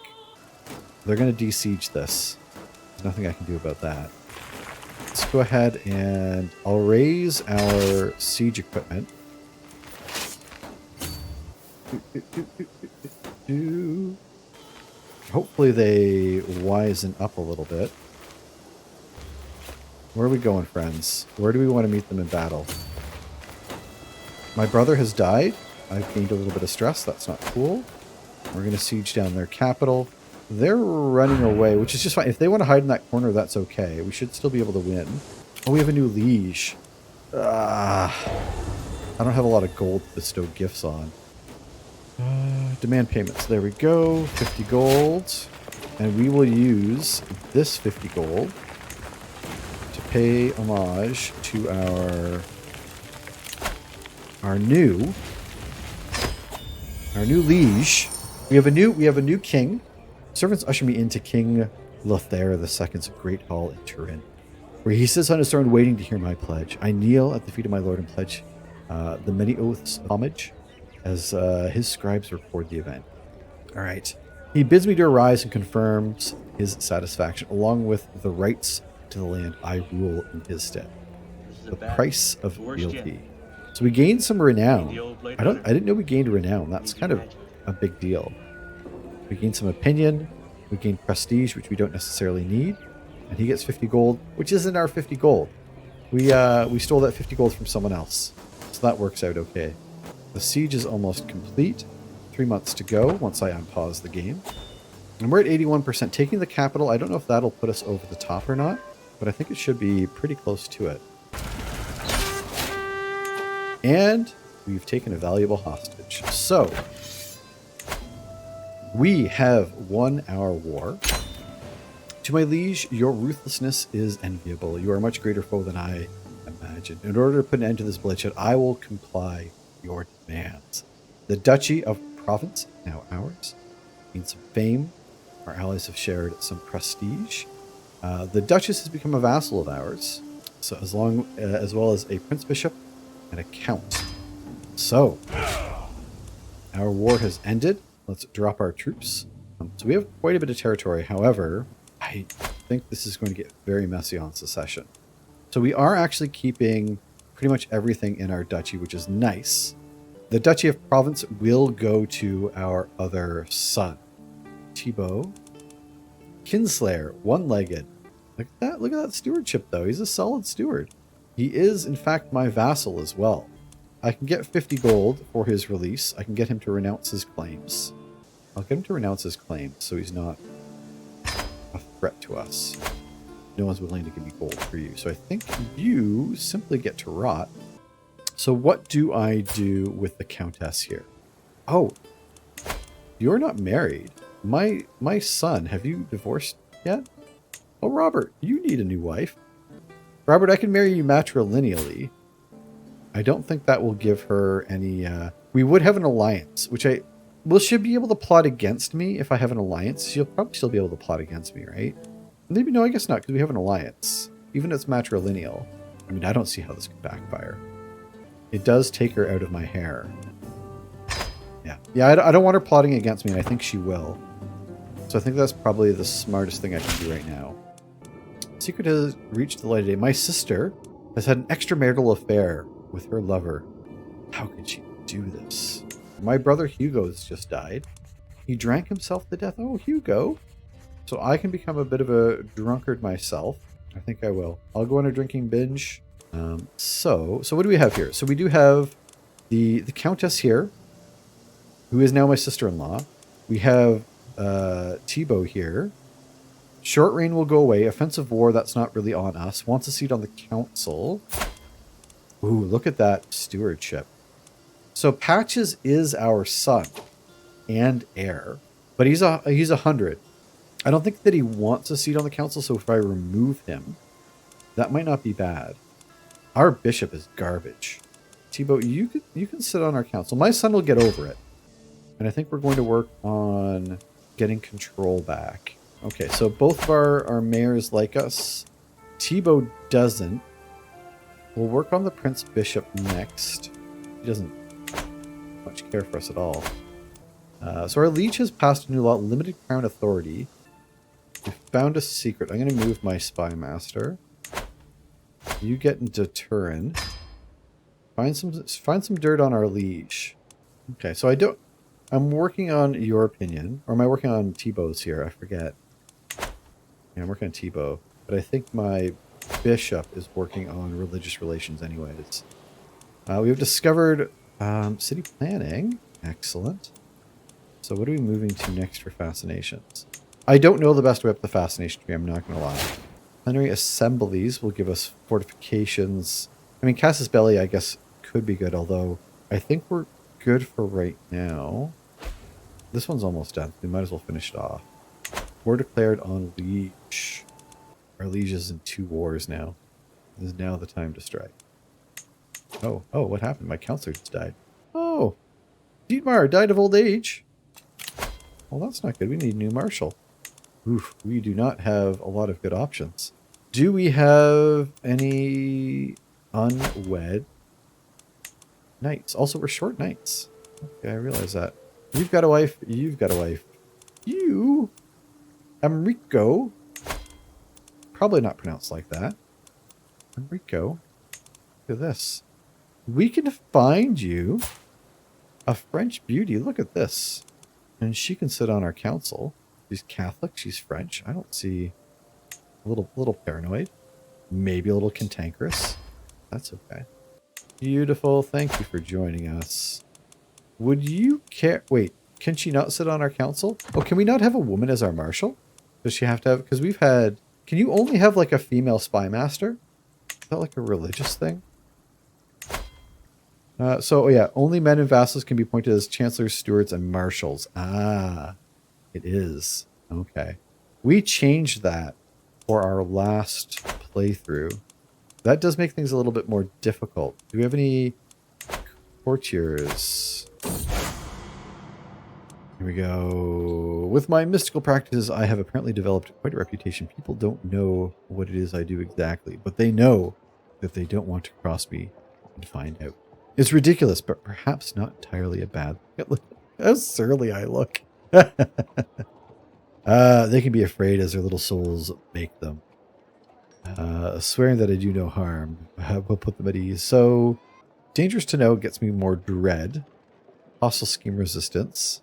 They're going to de-siege this. There's nothing I can do about that. Let's go ahead and I'll raise our siege equipment. Hopefully they wisen up a little bit. Where are we going, friends? Where do we want to meet them in battle? My brother has died. I've gained a little bit of stress. That's not cool. We're going to siege down their capital. They're running away, which is just fine. If they want to hide in that corner, that's okay. We should still be able to win. Oh, we have a new liege. I don't have a lot of gold to bestow gifts on. Demand payments. There we go. 50 gold. And we will use this 50 gold to pay homage to our new liege. We have a new king. Servants usher me into King Lothair II's great hall in Turin, where he sits on his throne waiting to hear my pledge. I kneel at the feet of my lord and pledge the many oaths of homage as his scribes record the event. All right. He bids me to arise and confirms his satisfaction, along with the rights to the land I rule in his stead. The price of fealty. So we gained some renown. I didn't know we gained renown. That's kind of a big deal. We gained some opinion. We gained prestige, which we don't necessarily need. And he gets 50 gold, which isn't our 50 gold. We stole that 50 gold from someone else. So that works out okay. The siege is almost complete. 3 months to go once I unpause the game. And we're at 81%. Taking the capital, I don't know if that'll put us over the top or not, but I think it should be pretty close to it. And we've taken a valuable hostage. So, we have won our war. To my liege, your ruthlessness is enviable. You are a much greater foe than I imagined. In order to put an end to this bloodshed, I will comply your demands. The Duchy of Provence, now ours, gained some fame. Our allies have shared some prestige. The Duchess has become a vassal of ours, so as well as a Prince Bishop and a Count. So, our war has ended. Let's drop our troops. So we have quite a bit of territory. However, I think this is going to get very messy on secession. So we are actually keeping pretty much everything in our duchy, which is nice. The Duchy of Provence will go to our other son, Thibaut. Kinslayer, one-legged. Look at that stewardship, though. He's a solid steward. He is, in fact, my vassal as well. I can get 50 gold for his release. I can get him to renounce his claims. I'll get him to renounce his claims so he's not a threat to us. No one's willing to give me gold for you. So I think you simply get to rot. So what do I do with the Countess here? Oh, you're not married. My son, have you divorced yet? Oh, Robert, you need a new wife. Robert, I can marry you matrilineally. I don't think that will give her any... we would have an alliance, which I... Will she be able to plot against me if I have an alliance? She'll probably still be able to plot against me, right? Maybe no, I guess not, because we have an alliance. Even if it's matrilineal. I mean, I don't see how this could backfire. It does take her out of my hair. Yeah. Yeah, I don't want her plotting against me, and I think she will. So I think that's probably the smartest thing I can do right now. Secret has reached the light of day. My sister has had an extramarital affair with her lover. How could she do this? My brother Hugo's just died. He drank himself to death. Oh, Hugo. So I can become a bit of a drunkard myself. I think I will. I'll go on a drinking binge. So what do we have here? So we do have the Countess here, who is now my sister-in-law. We have Thibaut here. Short reign will go away. Offensive war, that's not really on us. Wants a seat on the council. Ooh, look at that stewardship. So Patches is our son and heir, but he's 100. I don't think that he wants a seat on the council, so if I remove him, that might not be bad. Our bishop is garbage. Thibaut, you can sit on our council. My son will get over it. And I think we're going to work on getting control back. Okay, so both of our mayors like us. Thibaut doesn't. We'll work on the Prince Bishop next. He doesn't much care for us at all. So our liege has passed a new law, limited crown authority. We found a secret. I'm going to move my spy master. You get into Turin. Find some dirt on our liege. Okay, so I'm working on your opinion. Or am I working on Thibaut's here? I forget. Yeah, I'm working on Thibaut. But I think my bishop is working on religious relations anyways. We have discovered city planning. Excellent. So what are we moving to next for fascinations? I don't know the best way up the fascination tree, I'm not going to lie. Plenary assemblies will give us fortifications. I mean, Casus Belli, I guess, could be good, although I think we're good for right now. This one's almost done. We might as well finish it off. War declared on liege. Our liege is in 2 wars now. This is now the time to strike. Oh, what happened? My counselor just died. Oh, Dietmar died of old age. Well, that's not good. We need a new marshal. Oof, we do not have a lot of good options. Do we have any unwed knights? Also, we're short knights. Okay, I realize that. You've got a wife. You've got a wife. You, Enrico. Probably not pronounced like that. Enrico. Look at this. We can find you a French beauty. Look at this. And she can sit on our council. She's Catholic. She's French. I don't see... A little paranoid. Maybe a little cantankerous. That's okay. Beautiful. Thank you for joining us. Would you care... Wait, can she not sit on our council? Oh, can we not have a woman as our marshal? Does she have to have... Because we've had... Can you only have like a female spy master? Is that like a religious thing? So, yeah, only men and vassals can be appointed as chancellors, stewards, and marshals. Ah, it is. Okay. We changed that for our last playthrough. That does make things a little bit more difficult. Do we have any courtiers? Here we go. With my mystical practices, I have apparently developed quite a reputation. People don't know what it is I do exactly, but they know that they don't want to cross me and find out. It's ridiculous, but perhaps not entirely a bad thing. Look how surly I look. They can be afraid as their little souls make them. Swearing that I do no harm will put them at ease. So, dangerous to know gets me more dread. Hostile scheme resistance.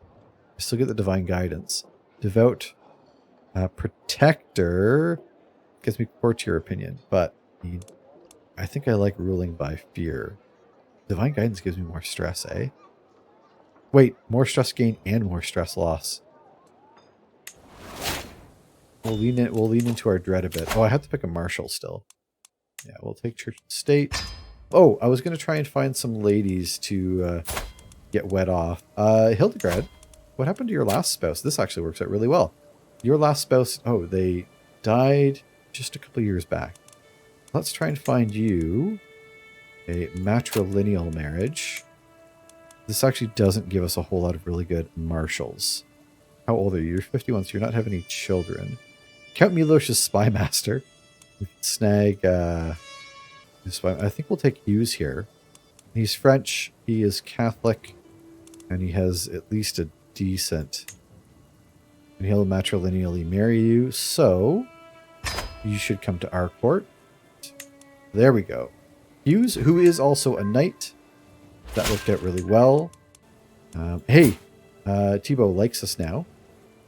I still get the divine guidance. Devout protector gets me courtier opinion, but I think I like ruling by fear. Divine guidance gives me more stress, eh? Wait, more stress gain and more stress loss. We'll lean into our dread a bit. Oh, I have to pick a marshal still. Yeah, we'll take church and state. Oh, I was going to try and find some ladies to get wed off. Hildegard, what happened to your last spouse? This actually works out really well. Your last spouse, oh, they died just a couple years back. Let's try and find you a matrilineal marriage. This actually doesn't give us a whole lot of really good marshals. How old are you? You're 51, so you're not having any children. Count Milosh's spy master. We can snag this one. I think we'll take Hughes here. He's French, he is Catholic, and he has at least a decent... And he'll matrilineally marry you, so you should come to our court. There we go. Hughes, who is also a knight. That worked out really well. Hey, Thibaut likes us now.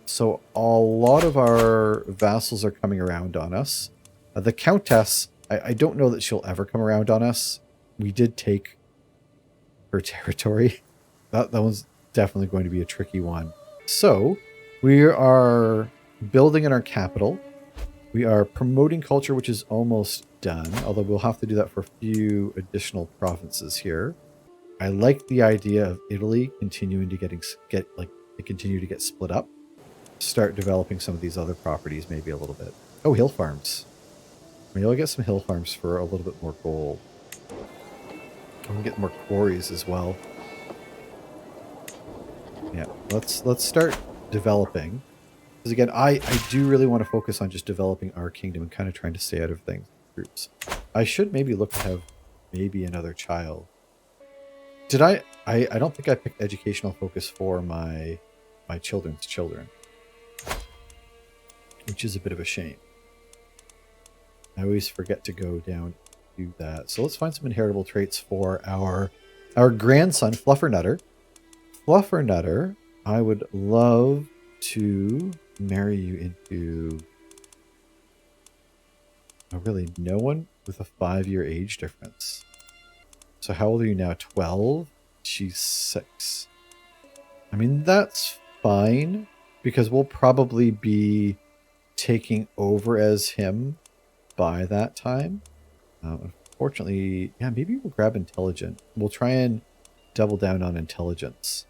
So a lot of our vassals are coming around on us. The Countess, I don't know that she'll ever come around on us. We did take her territory. That one's definitely going to be a tricky one. So we are building in our capital. We are promoting culture, which is almost done, although we'll have to do that for a few additional provinces here. I like the idea of Italy continuing to continue to get split up. Start developing some of these other properties maybe a little bit. Oh, hill farms. Maybe I'll get some hill farms for a little bit more gold. I can get more quarries as well. Yeah, let's start developing. Because again, I do really want to focus on just developing our kingdom and kind of trying to stay out of things groups. I should maybe look to have maybe another child. Did I don't think I picked educational focus for my children's children. Which is a bit of a shame. I always forget to go down and do that. So let's find some inheritable traits for our grandson, Fluffernutter. Fluffernutter, I would love to marry you into... Oh, really? No one with a 5-year age difference. So how old are you now? 12? She's 6. I mean, that's fine, because we'll probably be taking over as him by that time. Unfortunately, yeah, maybe we'll grab intelligent. We'll try and double down on intelligence.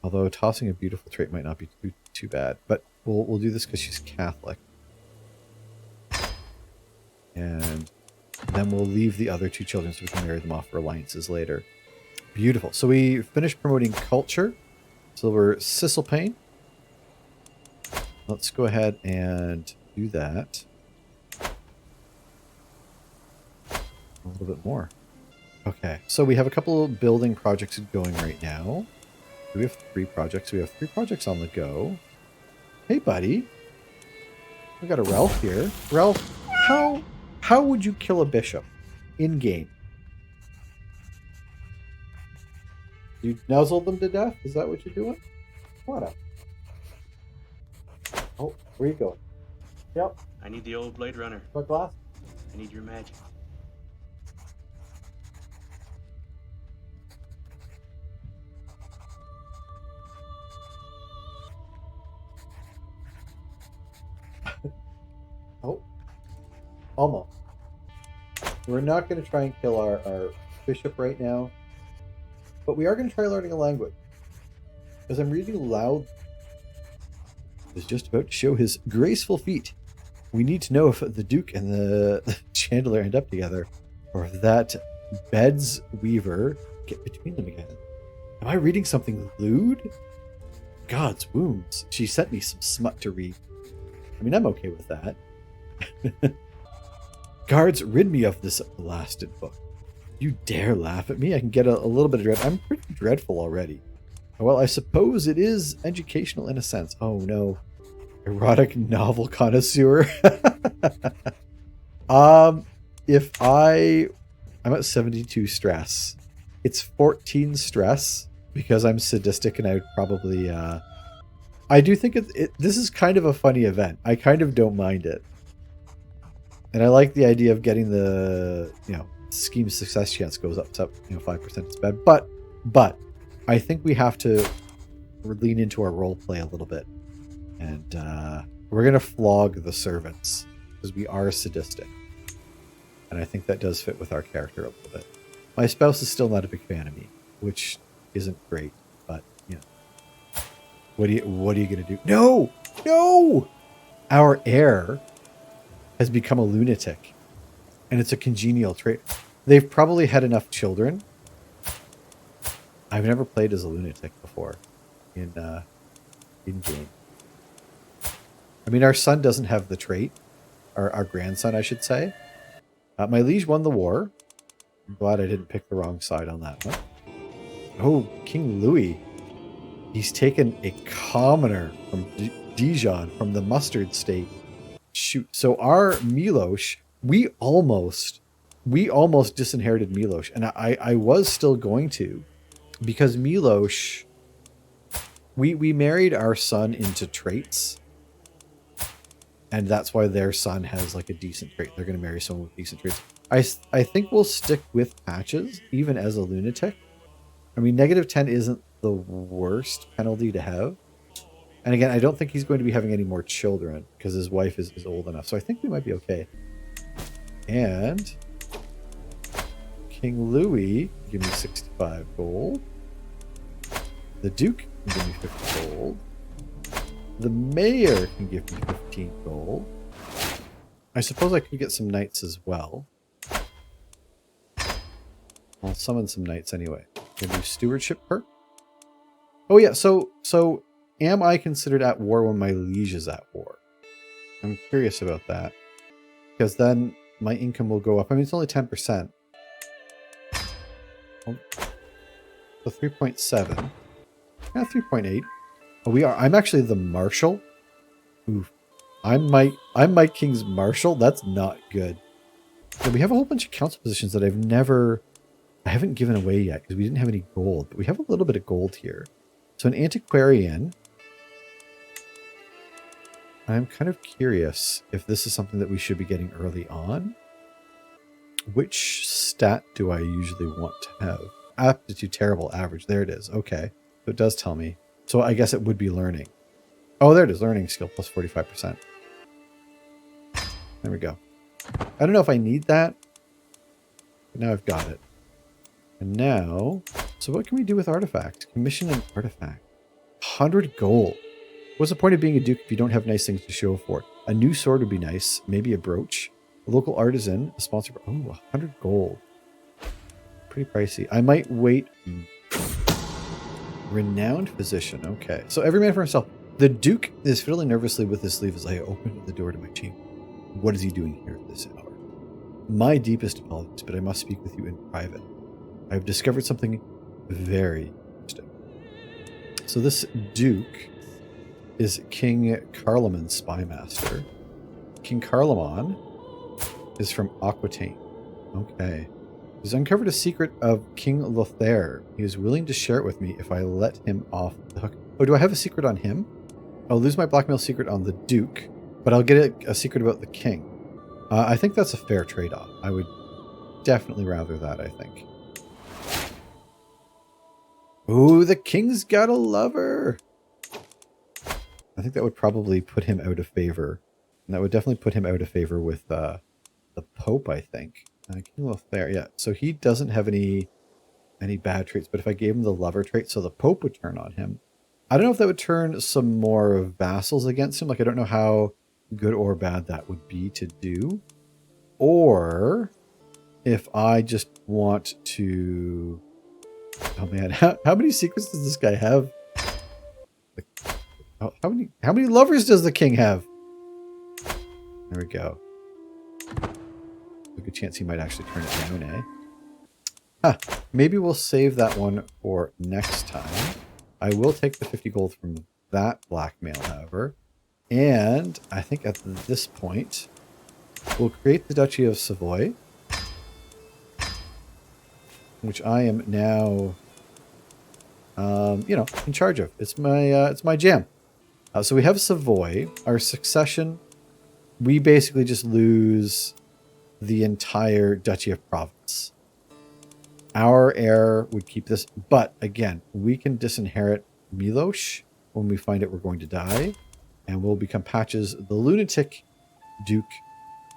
Although tossing a beautiful trait might not be too bad. But we'll do this because she's Catholic. And then we'll leave the other 2 children so we can marry them off for alliances later. Beautiful. So we finished promoting culture. So we're Cisalpine. Let's go ahead and do that. A little bit more. Okay, so we have a couple of building projects going right now. We have 3 projects. We have 3 projects on the go. Hey, buddy. We got a Ralph here. Ralph, how would you kill a bishop in game? You nuzzled them to death? Is that what you're doing? What up? Oh, where you going? Yep. I need the old Blade Runner. What glass? I need your magic. Oh, almost. We're not going to try and kill our bishop right now, but we are going to try learning a language. As I'm reading loud, is just about to show his graceful feat. We need to know if the Duke and the Chandler end up together, or if that Bed's Weaver get between them again. Am I reading something lewd? God's wounds. She sent me some smut to read. I mean, I'm okay with that. Guards, rid me of this blasted book. You dare laugh at me? I can get a little bit of dread. I'm pretty dreadful already. Well, I suppose it is educational in a sense. Oh no. Erotic novel connoisseur. I'm at 72 stress. It's 14 stress because I'm sadistic, and I would probably I do think this is kind of a funny event. I kind of don't mind it. And I like the idea of getting the, scheme success chance goes up to 5%. It's bad. But I think we have to lean into our role play a little bit. And we're going to flog the servants because we are sadistic. And I think that does fit with our character a little bit. My spouse is still not a big fan of me, which isn't great, but what are you going to do? No! Our heir has become a lunatic. And it's a congenial trait. They've probably had enough children. I've never played as a lunatic before in game. I mean, our son doesn't have the trait. Our grandson, I should say. My liege won the war. I'm glad I didn't pick the wrong side on that one. Oh, King Louis. He's taken a commoner from Dijon, from the mustard state. Shoot. So our Milosh, we almost disinherited Milosh. And I was still going to. Because Milosh, we married our son into traits. And that's why their son has like a decent trait. They're going to marry someone with decent traits. I think we'll stick with patches, even as a lunatic. I mean, -10 isn't the worst penalty to have. And again, I don't think he's going to be having any more children because his wife is old enough. So I think we might be okay. And King Louis, give me 65 gold. The Duke can give me 50 gold. The Mayor can give me 15 gold. I suppose I could get some knights as well. I'll summon some knights anyway. Gonna do stewardship perk. Oh yeah, so am I considered at war when my liege is at war? I'm curious about that. Because then my income will go up. I mean, it's only 10%. So 3.7. Yeah, 3.8. Oh, we are. I'm actually the marshal. Oof. I'm my king's marshal. That's not good. So we have a whole bunch of council positions that I haven't given away yet because we didn't have any gold, but we have a little bit of gold here. So an antiquarian. I'm kind of curious if this is something that we should be getting early on. Which stat do I usually want to have? Aptitude terrible, average. There it is. Okay. So it does tell me. So I guess it would be learning. Oh, there it is. Learning skill plus 45%. There we go. I don't know if I need that. But now I've got it. And now, so what can we do with artifact? Commission an artifact. 100 gold. What's the point of being a duke if you don't have nice things to show for it? A new sword would be nice. Maybe a brooch. A local artisan. A sponsor. Oh, 100 gold. Pretty pricey. I might wait. Renowned physician. Okay. So every man for himself. The Duke is fiddling nervously with his sleeve as I open the door to my chamber. What is he doing here at this hour? My deepest apologies, but I must speak with you in private. I have discovered something very interesting. So this Duke is King Carloman's spymaster. King Carloman is from Aquitaine. Okay. He's uncovered a secret of King Lothair. He is willing to share it with me if I let him off the hook. Oh, do I have a secret on him? I'll lose my blackmail secret on the Duke, but I'll get a secret about the King. I think that's a fair trade-off. I would definitely rather that, I think. Ooh, the King's got a lover! I think that would probably put him out of favor. And that would definitely put him out of favor with the Pope, I think. King Lothair, yeah. So he doesn't have any bad traits, but if I gave him the lover trait, so the Pope would turn on him. I don't know if that would turn some more vassals against him. Like, I don't know how good or bad that would be to do. Or if I just want to... Oh man, how many secrets does this guy have? How many lovers does the king have? There we go. A good chance he might actually turn it down, eh? Huh. Maybe we'll save that one for next time. I will take the 50 gold from that blackmail, however. And I think at this point, we'll create the Duchy of Savoy, which I am now, in charge of. It's my jam. So we have Savoy. Our succession, we basically just lose the entire Duchy of Provence. Our heir would keep this, but again, we can disinherit Milosh when we find out we're going to die, and we'll become Patches, the lunatic Duke,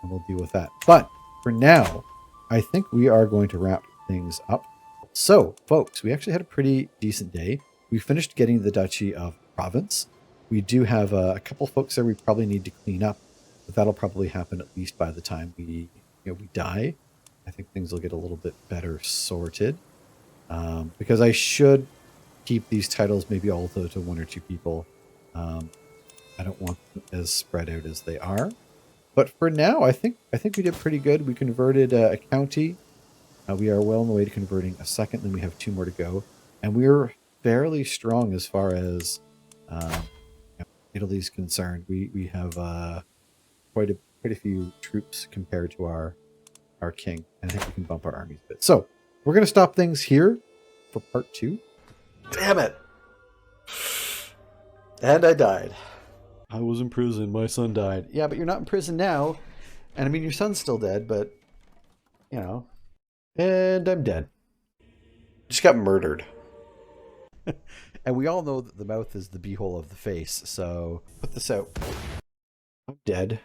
and we'll deal with that. But for now, I think we are going to wrap things up. So, folks, we actually had a pretty decent day. We finished getting the Duchy of Provence. We do have a couple folks there we probably need to clean up. But that'll probably happen at least by the time we die. I think things will get a little bit better sorted. Because I should keep these titles maybe also to 1 or 2 people. I don't want them as spread out as they are. But for now, I think we did pretty good. We converted a county. We are well on the way to converting a second. Then we have 2 more to go, and we're fairly strong as far as Italy's concerned. We have quite a few troops compared to our king, and I think we can bump our armies a bit. So we're going to stop things here for part 2. Damn it! And I died. I was in prison. My son died. Yeah, but you're not in prison now. And I mean, your son's still dead, but, you know. And I'm dead. Just got murdered. And we all know that the mouth is the beehole of the face, so put this out. I'm dead.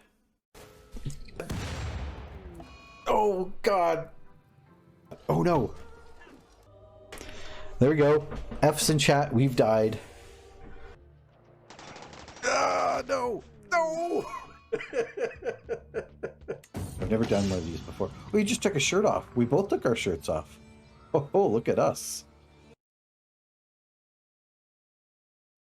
Oh, God. Oh, no. There we go. F's in chat. We've died. No! No! I've never done one of these before. We just took a shirt off. We both took our shirts off. Oh, look at us.